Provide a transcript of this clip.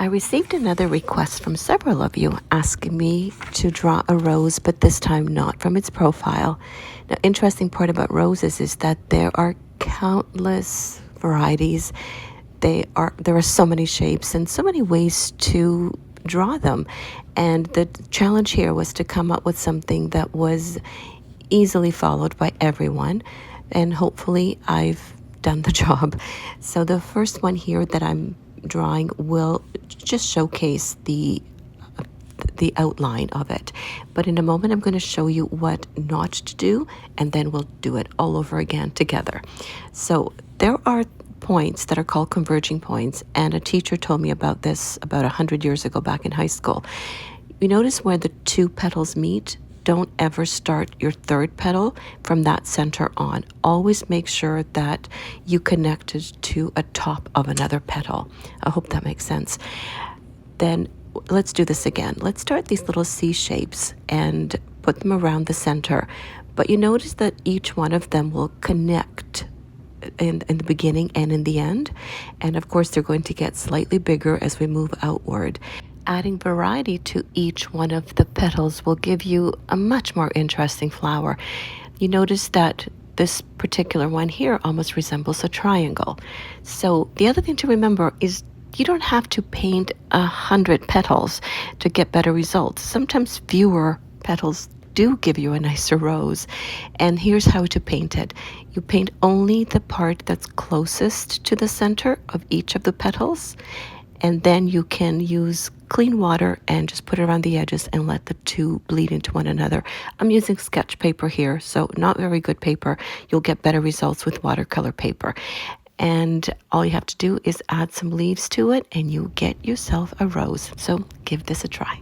I received another request from several of you asking me to draw a rose, but this time not from its profile. Now, interesting part about roses is that there are countless varieties. There are so many shapes and so many ways to draw them. And the challenge here was to come up with something that was easily followed by everyone. And hopefully I've done the job. So the first one here that I'm drawing will just showcase the outline of it. But in a moment, I'm going to show you what not to do, and then we'll do it all over again together. So there are points that are called converging points, and a teacher told me about this about 100 years ago back in high school. You notice where the two petals meet? Don't ever start your third petal from that center on. Always make sure that you connected to a top of another petal. I hope that makes sense. Then let's do this again. Let's start these little C shapes and put them around the center. But you notice that each one of them will connect in the beginning and in the end. And of course, they're going to get slightly bigger as we move outward. Adding variety to each one of the petals will give you a much more interesting flower. You notice that this particular one here almost resembles a triangle. So the other thing to remember is you don't have to paint 100 petals to get better results. Sometimes fewer petals do give you a nicer rose. And here's how to paint it. You paint only the part that's closest to the center of each of the petals, and then you can use clean water and just put it around the edges and let the two bleed into one another. I'm using sketch paper here, so not very good paper. You'll get better results with watercolor paper. And all you have to do is add some leaves to it and you get yourself a rose. So give this a try.